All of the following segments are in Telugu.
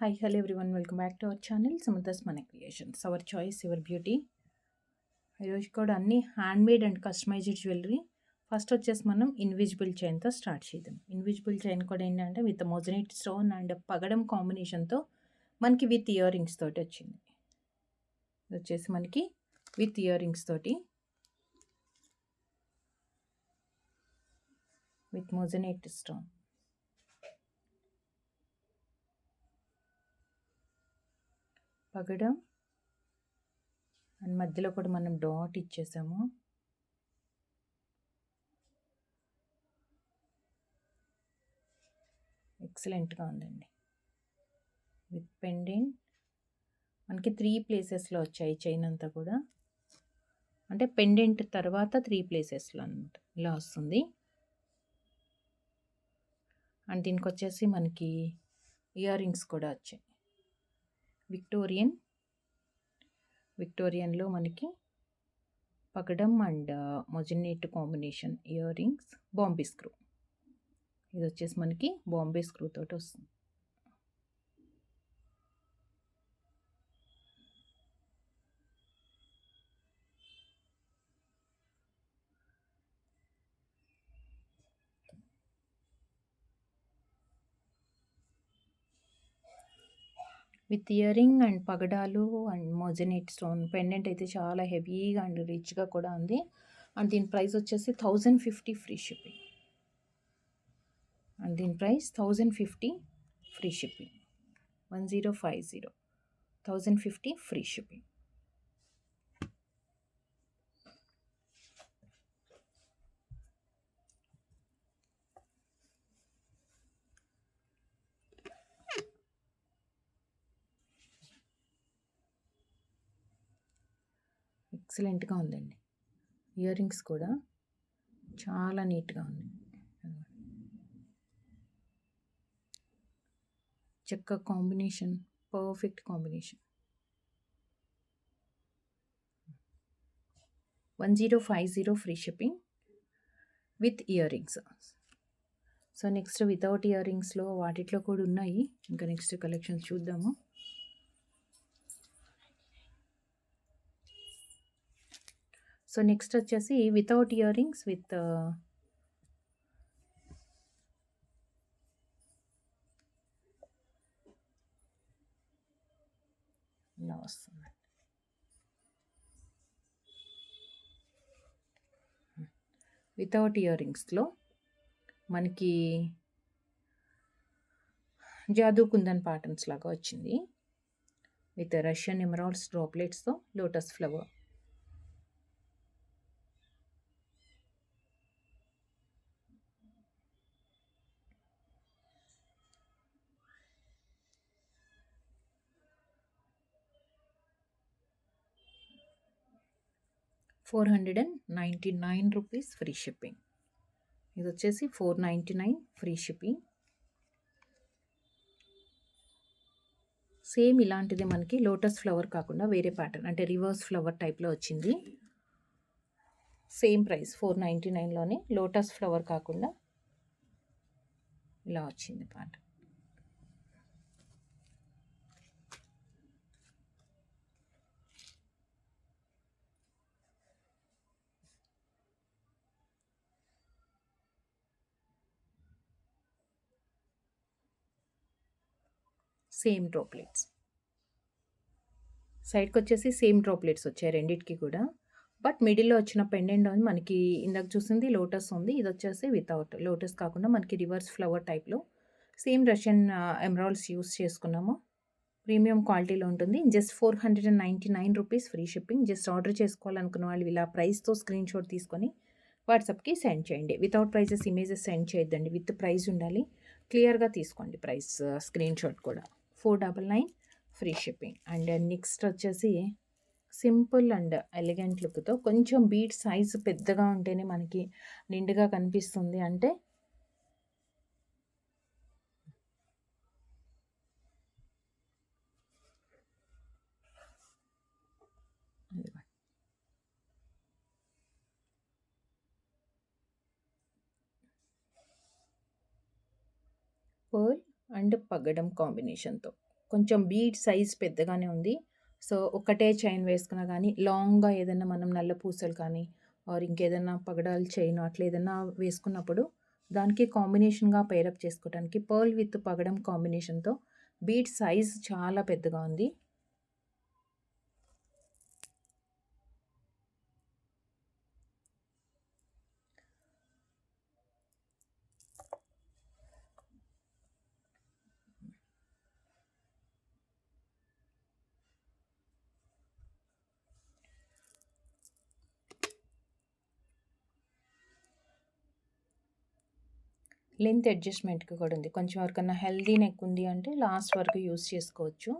Hi, hello everyone. Welcome back to our channel, Samantha's Money Creations. Our choice, your beauty. ఈరోజు కూడా అన్ని handmade and customised jewellery. First వచ్చేసి మనం ఇన్విజిబుల్ చైన్తో స్టార్ట్ చేద్దాం. ఇన్విజిబుల్ చైన్ కూడా ఏంటంటే విత్ మొజనైట్ స్టోన్ అండ్ పగడం కాంబినేషన్తో మనకి విత్ ఇయర్ రింగ్స్ తోటి వచ్చింది. ఇది వచ్చేసి మనకి విత్ ఇయర్ రింగ్స్ తోటి విత్ మొజనైట్ స్టోన్. పగడం అండ్ మధ్యలో కూడా మనం డాట్ ఇచ్చేసాము. ఎక్సలెంట్గా ఉందండి. విత్ పెండెంట్ మనకి 3 ప్లేసెస్లో వచ్చాయి చైన్ అంతా కూడా. అంటే పెండెంట్ తర్వాత 3 ప్లేసెస్లో అనమాట ఇలా వస్తుంది. అండ్ దీనికి వచ్చేసి మనకి ఇయర్ రింగ్స్ కూడా వచ్చాయి. విక్టోరియన్లో మనకి పగడం and moissanite combination earrings, Bombay screw. ఇది వచ్చేసి మనకి బాంబే స్క్రూ తోటి వస్తుంది. విత్ ఇయర్ రింగ్ అండ్ పగడాలు అండ్ మొజనేట్ స్టోన్ పెండెంట్ అయితే చాలా హెవీగా అండ్ రిచ్గా కూడా ఉంది. అండ్ దీని ప్రైస్ వచ్చేసి 1050 ఫ్రీ షిప్పింగ్. అండ్ దీని price 1050 free shipping. 1050 1050 free shipping. ఎక్సలెంట్గా ఉందండి. ఇయర్ రింగ్స్ కూడా చాలా నీట్గా ఉంది. చెక్క combination, perfect combination. 1050 free shipping with earrings. So next without ఇయర్ రింగ్స్లో వాటిట్లో కూడా ఉన్నాయి. ఇంకా నెక్స్ట్ కలెక్షన్స్ చూద్దాము. సో నెక్స్ట్ వచ్చేసి వితౌట్ ఇయర్ రింగ్స్ విత్ ఇలా వస్తుంది. వితౌట్ ఇయర్ రింగ్స్లో మనకి జాదూ కుందన్ ప్యాటర్న్స్ లాగా వచ్చింది. విత్ రష్యన్ ఎమరాల్డ్స్ డ్రాప్లెట్స్తో లోటస్ ఫ్లవర్. ₹499 free shipping. ఇది వచ్చేసి 499 ఫ్రీ షిప్పింగ్. సేమ్ ఇలాంటిది మనకి లోటస్ ఫ్లవర్ కాకుండా వేరే ప్యాటర్న్ అంటే రివర్స్ ఫ్లవర్ టైప్లో వచ్చింది. సేమ్ ప్రైస్ 499లోనే లోటస్ ఫ్లవర్ కాకుండా ఇలా వచ్చింది ప్యాటర్న్. Same droplets. సైడ్కి వచ్చేసి సేమ్ డ్రాప్లెట్స్ వచ్చాయి రెండింటికి కూడా. బట్ మిడిల్లో వచ్చిన పెండెంట్ అని మనకి ఇందాక చూసింది లోటస్ ఉంది. ఇది వచ్చేసి వితౌట్ లోటస్ కాకుండా మనకి రివర్స్ ఫ్లవర్ టైప్లో సేమ్ రష్యన్ ఎమరాల్డ్స్ యూస్ చేసుకున్నాము. ప్రీమియం క్వాలిటీలో ఉంటుంది. Just ₹499 free shipping. Just order చేసుకోవాలనుకున్న వాళ్ళు ఇలా ప్రైస్తో స్క్రీన్ షాట్ తీసుకొని వాట్సాప్కి సెండ్ చేయండి. వితౌట్ ప్రైజెస్ ఇమేజెస్ సెండ్ చేయొద్దండి, విత్ ప్రైస్ ఉండాలి. క్లియర్గా తీసుకోండి ప్రైస్ స్క్రీన్ షాట్ కూడా. 499 ఫ్రీ షిప్పింగ్. అండ్ నెక్స్ట్ వచ్చేసి సింపుల్ అండ్ ఎలిగెంట్ లుక్తో కొంచెం బీట్ సైజ్ పెద్దగా ఉంటేనే మనకి నిండుగా కనిపిస్తుంది. అంటే పర్ల్ అండ్ పగడం కాంబినేషన్తో కొంచెం బీడ్ సైజ్ పెద్దగానే ఉంది. సో, ఒక్కటే చైన్ వేసుకున్నా గానీ, లాంగ్‌గా ఏదన్నా మనం నల్ల పూసలు కానీ, ఆర్ ఇంకేదన్నా పగడాల చైన్ అట్లా ఏదన్నా వేసుకున్నప్పుడు, దానికి కాంబినేషన్‌గా పెయిరప్ చేసుకోవడానికి పర్ల్ విత్ పగడం కాంబినేషన్‌తో బీడ్ సైజ్ చాలా పెద్దగా ఉంది. లెంత్ అడ్జస్ట్‌మెంట్‌కి కూడా ఉంది. కొంచెం ఎవరికన్నా హెల్తీ నెక్ ఉంది అంటే లాస్ట్ వరకు యూజ్ చేసుకోవచ్చు.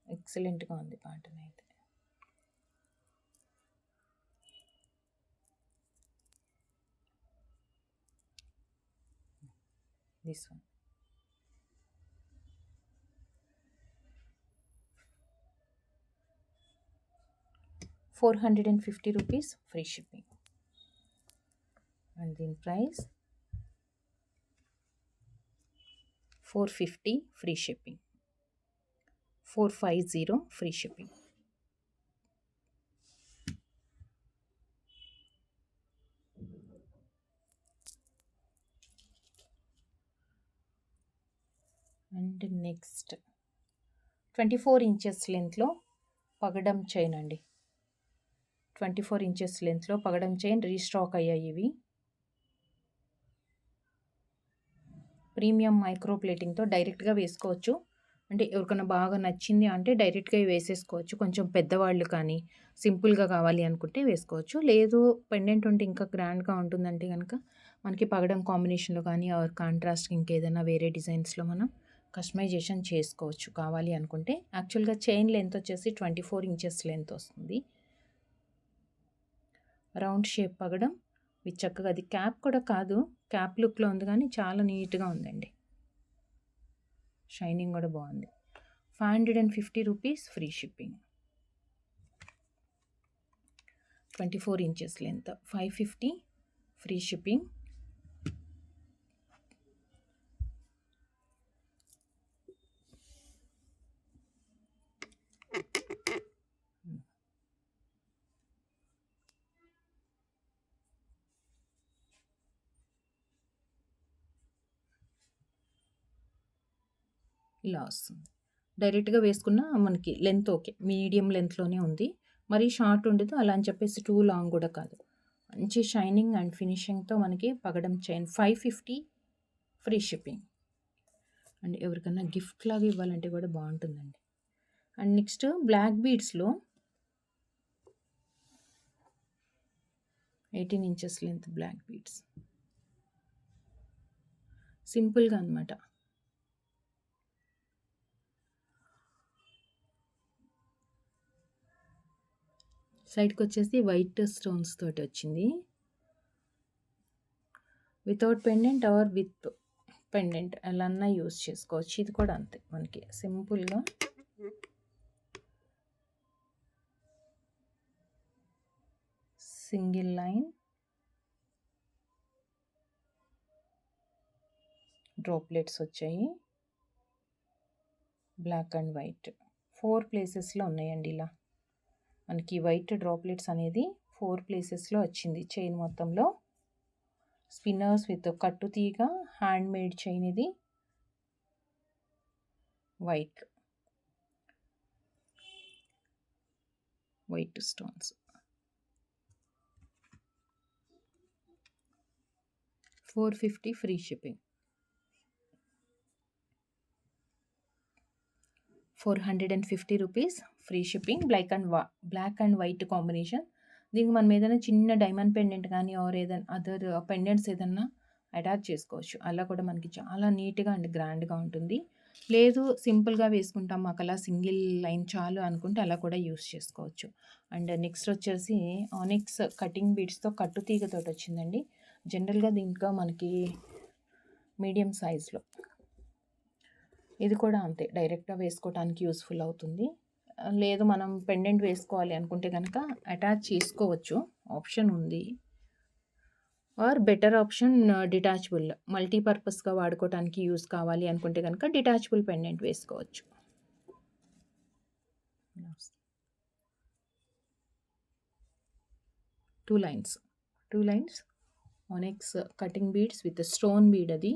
ఎక్సలెంట్‌గా ఉంది ప్యాటర్న్ అయితే. This one. ₹450 free shipping. And దీని price 450 free shipping. 450 free shipping. And next 24 inches లెంత్‌లో పగడం చైన్ అండి. 24 ఇంచెస్ లెంత్‌లో పగడం చైన్ రీస్టాక్ అయ్యాయి ఇవి. ప్రీమియం మైక్రో ప్లేటింగ్‌తో డైరెక్ట్‌గా వేసుకోవచ్చు. అంటే ఎవరికన్నా బాగా నచ్చింది అంటే డైరెక్ట్‌గా వేసేసుకోవచ్చు. కొంచెం పెద్దవాళ్ళు కానీ, సింపుల్‌గా కావాలి అనుకుంటే వేసుకోవచ్చు. లేదు పెండెంట్ ఉంటే ఇంకా గ్రాండ్‌గా ఉంటుందంటే గనక మనకి పగడం కాంబినేషన్‌లో కానీ ఆర్ కాంట్రాస్ట్ ఇంకేదైనా వేరే డిజైన్స్‌లో మనం కస్టమైజేషన్ చేసుకోవచ్చు కావాలి అనుకుంటే. యాక్చువల్‌గా చైన్ లెంత్ వచ్చేసి 24 ఇంచెస్ లెంత్ వస్తుంది. రౌండ్ షేప్ పగడం ఇది చక్కగా అది క్యాప్ కూడా కాదు. క్యాప్ లుక్‌లో ఉంది కానీ చాలా నీట్‌గా ఉందండి. షైనింగ్ కూడా బాగుంది. ₹550 free shipping. 24 inches length 550 free shipping. ఇలా వస్తుంది. డైరెక్ట్‌గా వేసుకున్న మనకి లెంత్ ఓకే. మీడియం లెంత్‌లోనే ఉంది. మరీ షార్ట్ ఉండదు. అలా అని చెప్పేసి టూ లాంగ్ కూడా కాదు. మంచి షైనింగ్ అండ్ ఫినిషింగ్‌తో మనకి పగడం చైన్ 550 ఫ్రీ షిప్పింగ్. అండ్ ఎవరికన్నా గిఫ్ట్ లాగా ఇవ్వాలంటే కూడా బాగుంటుందండి. అండ్ నెక్స్ట్ బ్లాక్ బీడ్స్‌లో 18 ఇంచెస్ లెంత్ బ్లాక్ బీడ్స్. సింపుల్‌గా అనమాట. సైడ్‌కి వచ్చేసి వైట్ స్టోన్స్ తోటి వచ్చింది. Without pendant or with pendant ఎలా అన్నా యూజ్ చేసుకోవచ్చు. ఇది కూడా అంతే మనకి సింపుల్‌గా సింగిల్ లైన్ డ్రాప్లెట్స్ వచ్చాయి. బ్లాక్ అండ్ వైట్ 4 ప్లేసెస్‌లో ఉన్నాయండి ఇలా. మనకి వైట్ డ్రాప్లెట్స్ అనేది 4 ప్లేసెస్‌లో వచ్చింది చైన్ మొత్తంలో. స్పిన్నర్స్ విత్ కట్టు తీగ హ్యాండ్ మేడ్ చైన్ ఇది. White stones. 450 free shipping. 450 rupees free shipping. Black and white combination. దీనికి మనం ఏదైనా చిన్న డైమండ్ పెండెంట్ కానీ ఆర్ ఏదైనా అదర్ పెండెంట్స్ ఏదన్నా అటాచ్ చేసుకోవచ్చు. అలా కూడా మనకి చాలా నీట్‌గా అండ్ గ్రాండ్‌గా ఉంటుంది. లేదు సింపుల్‌గా వేసుకుంటాం మాకు అలా సింగిల్ లైన్ చాలు అనుకుంటే అలా కూడా యూస్ చేసుకోవచ్చు. అండ్ నెక్స్ట్ వచ్చేసి ఆనిక్స్ కటింగ్ బీడ్స్‌తో కట్టు తీగతోటి వచ్చిందండి. జనరల్‌గా దీంట్లో మనకి మీడియం సైజ్‌లో. ఇది కూడా అంతే డైరెక్ట్‌గా వేసుకోవటానికి యూస్‌ఫుల్ అవుతుంది. లేదు మనం పెండెంట్ వేసుకోవాలి అనుకుంటే గనక అటాచ్ చేసుకోవచ్చు. ఆప్షన్ ఉంది. Or better option detachable. మల్టీపర్పస్‌గా వాడుకోవటానికి యూజ్ కావాలి అనుకుంటే గనక డిటాచబుల్ పెండెంట్ వేసుకోవచ్చు. 2 lines. 2 lines onyx cutting beads with stone bead అది.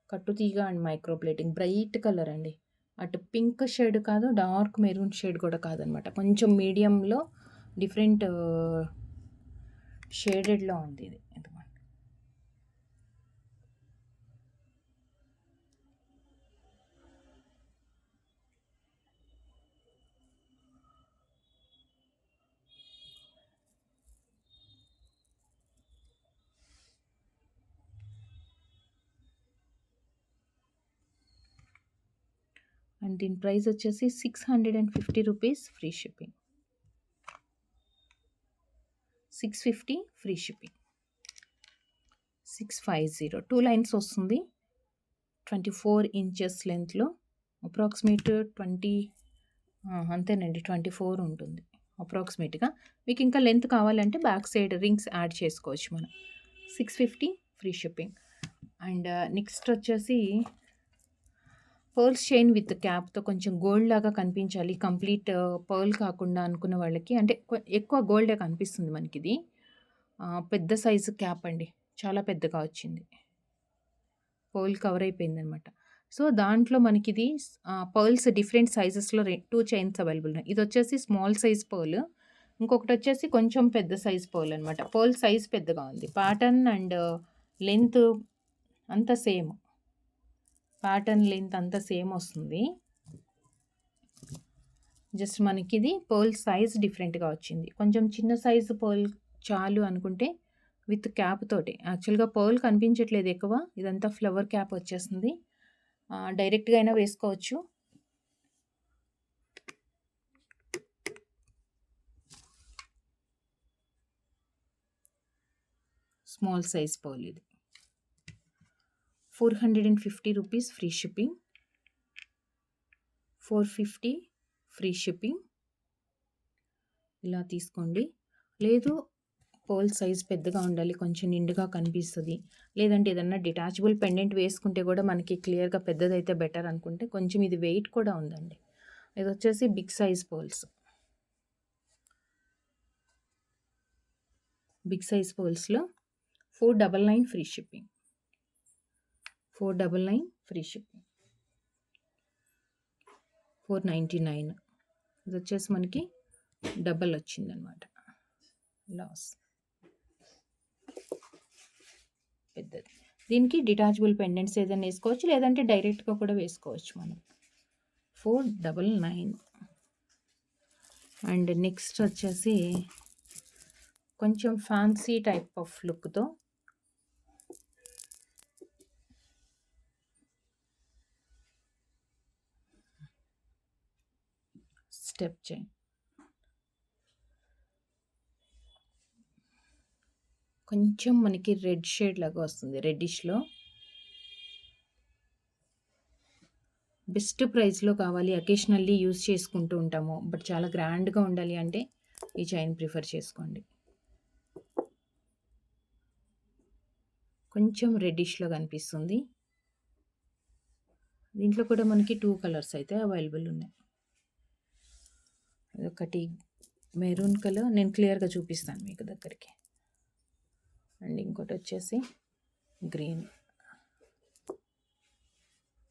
కట్టుతీగ and micro plating. Bright colour అండి. అటు పింక్ షేడ్ కాదు, డార్క్ మెరూన్ షేడ్ కూడా కాదనమాట. కొంచెం మీడియంలో డిఫరెంట్ షేడెడ్‌లో ఉంది ఇది. అండ్ దీని ప్రైస్ వచ్చేసి 650 rupees free shipping. 650 free shipping. 650. 2 lines వస్తుంది. 24 ఇంచెస్ లెంత్లో అప్రాక్సిమేట్ 20 అంతేనండి 24 ఉంటుంది అప్రాక్సిమేట్గా. మీకు ఇంకా లెంత్ కావాలంటే బ్యాక్ సైడ్ రింగ్స్ యాడ్ చేసుకోవచ్చు మనం. 650 ఫ్రీ షిప్పింగ్. అండ్ నెక్స్ట్ వచ్చేసి పర్ల్స్ చైన్ విత్ క్యాప్తో కొంచెం గోల్డ్ లాగా కనిపించాలి, కంప్లీట్ పర్ల్ కాకుండా అనుకున్న వాళ్ళకి, అంటే ఎక్కువ గోల్డే కనిపిస్తుంది మనకి ఇది. పెద్ద సైజు క్యాప్ అండి, చాలా పెద్దగా వచ్చింది, పర్ల్ కవర్ అయిపోయింది అనమాట. సో దాంట్లో మనకి ఇది పర్ల్స్ డిఫరెంట్ సైజెస్లో 2 చైన్స్ అవైలబుల్ ఉన్నాయి. ఇది వచ్చేసి స్మాల్ సైజ్ పర్ల్, ఇంకొకటి వచ్చేసి కొంచెం పెద్ద సైజ్ పర్ల్ అనమాట. పర్ల్ సైజ్ పెద్దగా ఉంది. ప్యాటర్న్ అండ్ లెంత్ అంతా సేమ్, ప్యాటర్న్ లెంత్ అంతా సేమ్ వస్తుంది. జస్ట్ మనకి ఇది పర్ల్ సైజ్ డిఫరెంట్గా వచ్చింది. కొంచెం చిన్న సైజు పర్ల్ చాలు అనుకుంటే విత్ క్యాప్ తోటి, యాక్చువల్గా పర్ల్ కనిపించట్లేదు ఎక్కువ, ఇదంతా ఫ్లవర్ క్యాప్ వచ్చేస్తుంది. డైరెక్ట్గా అయినా వేసుకోవచ్చు. స్మాల్ సైజ్ పర్ల్ ఇది. 450 rupees free shipping. 450 free shipping. ఇలా తీసుకోండి. లేదు పర్ల్ సైజ్ పెద్దగా ఉండాలి, కొంచెం నిండుగా కనిపిస్తుంది, లేదంటే ఏదన్నా డిటాచబుల్ పెండెంట్ వేసుకుంటే కూడా మనకి క్లియర్గా పెద్దదైతే బెటర్ అనుకుంటే కొంచెం ఇది వెయిట్ కూడా ఉందండి. ఇది వచ్చేసి big size pearls. Big size పర్ల్స్లో 499 ఫ్రీ షిప్పింగ్. 499 free shipping. 499. ఇది వచ్చేసి మనకి డబల్ వచ్చిందనమాట. లాస్ పెద్దది. దీనికి డిటాచబుల్ పెండెంట్స్ ఏదైనా వేసుకోవచ్చు, లేదంటే డైరెక్ట్గా కూడా వేసుకోవచ్చు మనం. 499. అండ్ నెక్స్ట్ వచ్చేసి కొంచెం ఫ్యాన్సీ టైప్ ఆఫ్ లుక్తో స్టెప్ చైన్. కొంచెం మనకి రెడ్ షేడ్ లాగా వస్తుంది, రెడ్డిష్లో. బెస్ట్ ప్రైస్లో కావాలి, అకేషనల్లీ యూజ్ చేసుకుంటూ ఉంటాము, బట్ చాలా గ్రాండ్గా ఉండాలి అంటే ఈ చైన్ ప్రిఫర్ చేసుకోండి. కొంచెం రెడ్డిష్లో కనిపిస్తుంది. దీంట్లో కూడా మనకి 2 కలర్స్ అయితే అవైలబుల్ ఉన్నాయి. ఒకటి మెరూన్ కలర్, నేను క్లియర్గా చూపిస్తాను మీకు దగ్గరికి. అండ్ ఇంకోటి వచ్చేసి గ్రీన్,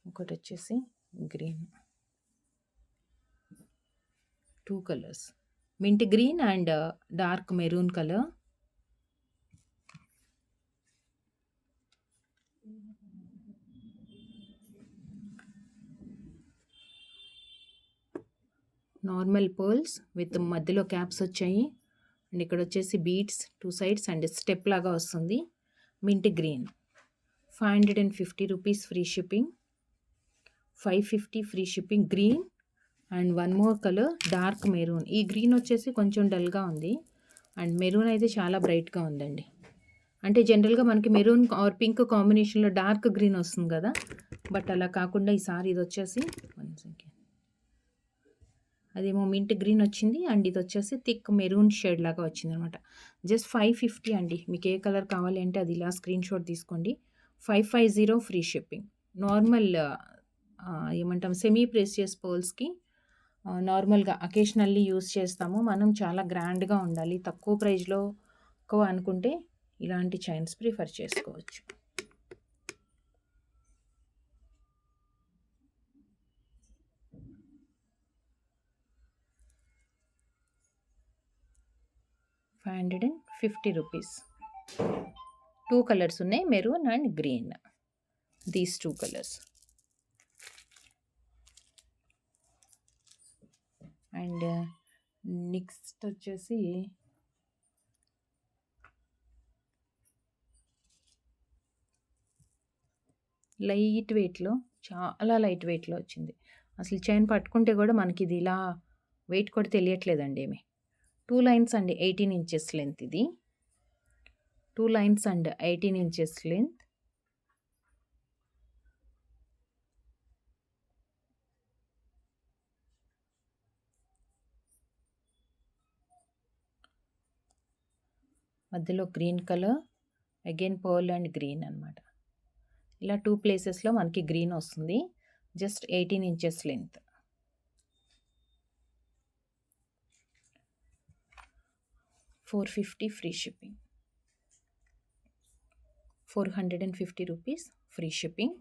ఇంకోటి వచ్చేసి green. 2 colours, mint green and dark maroon colour. Normal pearls with మధ్యలో క్యాప్స్ వచ్చాయి. అండ్ ఇక్కడ వచ్చేసి బీడ్స్ 2 సైడ్స్ అండ్ స్టెప్ లాగా వస్తుంది. Mint green. 550 rupees free shipping. 550 free shipping. Green and one more colour dark maroon. ఈ గ్రీన్ వచ్చేసి కొంచెం డల్గా ఉంది అండ్ మెరూన్ అయితే చాలా బ్రైట్గా ఉందండి. అంటే జనరల్గా మనకి మెరూన్ ఆర్ పింక్ కాంబినేషన్లో డార్క్ గ్రీన్ వస్తుంది కదా, బట్ అలా కాకుండా ఈసారి ఇది వచ్చేసి అదేమో మింట్ గ్రీన్ వచ్చింది అండ్ ఇది వచ్చేసి థిక్ మెరూన్ షేడ్ లాగా వచ్చిందనమాట. జస్ట్ 550 అండి. మీకు ఏ కలర్ కావాలి అంటే అది ఇలా స్క్రీన్ షాట్ తీసుకోండి. 550 ఫ్రీ షిప్పింగ్. నార్మల్ ఏమంటాం సెమీ ప్రెషియస్ పర్ల్స్‌కి నార్మల్‌గా అకేషనల్లీ యూజ్ చేస్తాము. మనం చాలా గ్రాండ్‌గా ఉండాలి. తక్కువ ప్రైస్‌లో ఎక్కువ అనుకుంటే ఇలాంటి చైన్స్ ప్రిఫర్ చేసుకోవచ్చు. ₹550. 2 కలర్స్ ఉన్నాయి. Maroon and green. These 2 colours. And next వచ్చేసి లైట్ వెయిట్‌లో చాలా లైట్ వెయిట్‌లో వచ్చింది. అసలు చైన్ పట్టుకుంటే కూడా మనకి ఇది ఇలా వెయిట్ కూడా తెలియట్లేదండి ఏమి. 2 లైన్స్ అండి 18 ఇంచెస్ లెంత్ ఇది. 2 లైన్స్ అండ్ 18 ఇంచెస్ లెంత్. మధ్యలో green colour, again pearl and green అనమాట. ఇలా 2 ప్లేసెస్‌లో మనకి గ్రీన్ వస్తుంది. Just 18 inches length. ₹450 free shipping. ₹450 free shipping.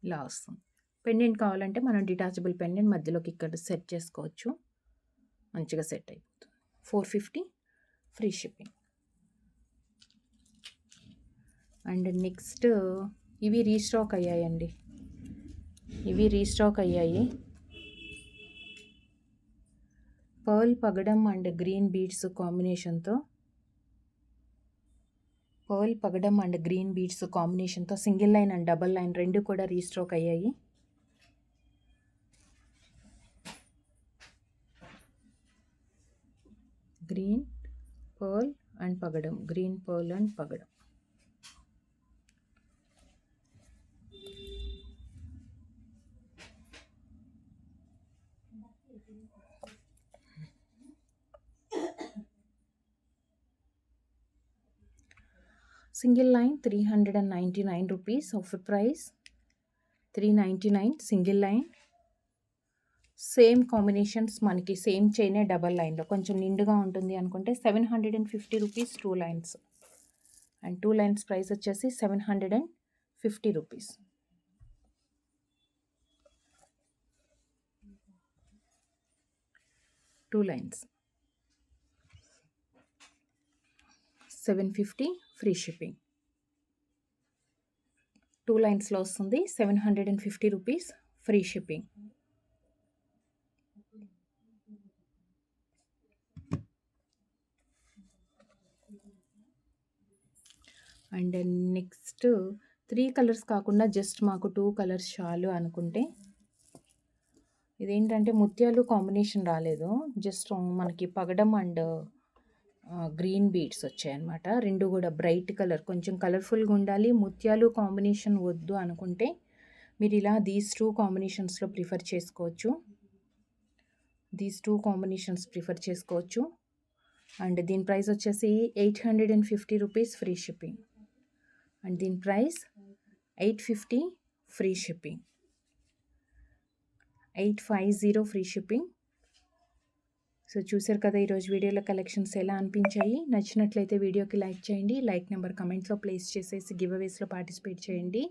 ఇలా వస్తుంది. పెండెంట్ కావాలంటే మనం డిటాచబుల్ పెండెంట్ మధ్యలోకి ఇక్కడ సెట్ చేసుకోవచ్చు. మంచిగా సెట్ అయిపోతుంది. 450 ఫ్రీ షిప్పింగ్. అండ్ నెక్స్ట్ ఇవి రీస్టాక్ అయ్యాయండి. పర్ల్ పగడం అండ్ గ్రీన్ బీడ్స్ కాంబినేషన్తో single line and double line రెండు కూడా రీస్టాక్ అయ్యాయి. గ్రీన్ పర్ల్ అండ్ పగడం. Single line ₹399 offer price. 399 single line. Same combinations మనకి సేమ్ చైనే డబల్ లైన్లో కొంచెం నిండుగా ఉంటుంది అనుకుంటే ₹750 2 లైన్స్. అండ్ 2 లైన్స్ ప్రైస్ వచ్చేసి ₹750. Two lines 750 free shipping. 2 లైన్స్లో వస్తుంది. ₹750 free shipping. And next 3 colours కాకుండా జస్ట్ మాకు 2 కలర్స్ చాలు అనుకుంటే ఇదేంటంటే ముత్యాలు కాంబినేషన్ రాలేదు. జస్ట్ మనకి పగడం అండ్ గ్రీన్ బీడ్స్ వచ్చాయన్నమాట. రెండు కూడా బ్రైట్ కలర్, కొంచెం కలర్ఫుల్గా ఉండాలి. ముత్యాలు కాంబినేషన్ వద్దు అనుకుంటే మీరు ఇలా దీస్ 2 కాంబినేషన్స్లో ప్రిఫర్ చేసుకోవచ్చు. అండ్ దీని ప్రైస్ వచ్చేసి ₹850 ఫ్రీ షిప్పింగ్. అండ్ దీని price 850 free shipping. 850 free shipping. So చూసారు కదా ఈరోజు వీడియోలో కలెక్షన్స్ ఎలా అనిపించాయి. నచ్చినట్లయితే వీడియోకి లైక్ చేయండి. లైక్ నెంబర్ కమెంట్లో ప్లేస్ చేసేసి గివ్ అవేస్లో పార్టిసిపేట్ చేయండి.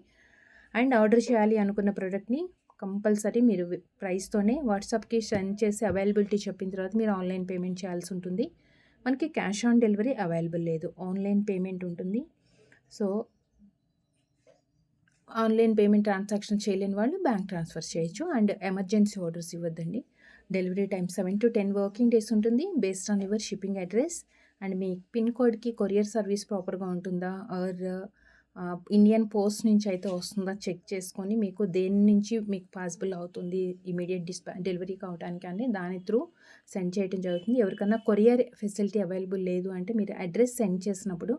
అండ్ ఆర్డర్ చేయాలి అనుకున్న ప్రోడక్ట్ని కంపల్సరీ మీరు ప్రైస్తోనే వాట్సాప్కి సెండ్ చేసి అవైలబిలిటీ చెప్పిన తర్వాత మీరు ఆన్లైన్ పేమెంట్ చేయాల్సి ఉంటుంది. మనకి క్యాష్ ఆన్ డెలివరీ అవైలబుల్ లేదు, ఆన్లైన్ పేమెంట్ ఉంటుంది. సో ఆన్లైన్ పేమెంట్ ట్రాన్సాక్షన్ చేయలేని వాళ్ళు బ్యాంక్ ట్రాన్స్ఫర్ చేయొచ్చు. అండ్ ఎమర్జెన్సీ ఆర్డర్స్ ఇవ్వద్దండి. Delivery time 7 to 10 working days ఉంటుంది based on your shipping address. And మీ పిన్ కోడ్కి కొరియర్ సర్వీస్ ప్రాపర్గా ఉంటుందా ఆర్ ఇండియన్ పోస్ట్ నుంచి అయితే వస్తుందా చెక్ చేసుకొని మీకు దేని నుంచి మీకు పాసిబుల్ అవుతుంది ఇమీడియట్ డెలివరీ కావడానికి అని దాని త్రూ సెండ్ చేయడం జరుగుతుంది. ఎవరికన్నా కొరియర్ ఫెసిలిటీ అవైలబుల్ లేదు అంటే మీరు అడ్రస్ సెండ్ చేసినప్పుడు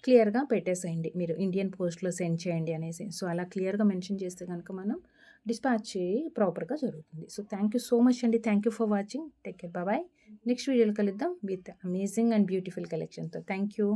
క్లియర్గా పెట్టేసేయండి, మీరు ఇండియన్ పోస్ట్లో సెండ్ చేయండి అనేసి. సో అలా క్లియర్గా మెన్షన్ చేస్తే కనుక మనం డిస్పాచ్ ప్రాపర్గా జరుగుతుంది. So thank you so much అండి. Thank you for watching. Take care. Bye. Next వీడియోలో కలుద్దాం విత్ అమేజింగ్ అండ్ బ్యూటిఫుల్ కలెక్షన్తో. Thank you.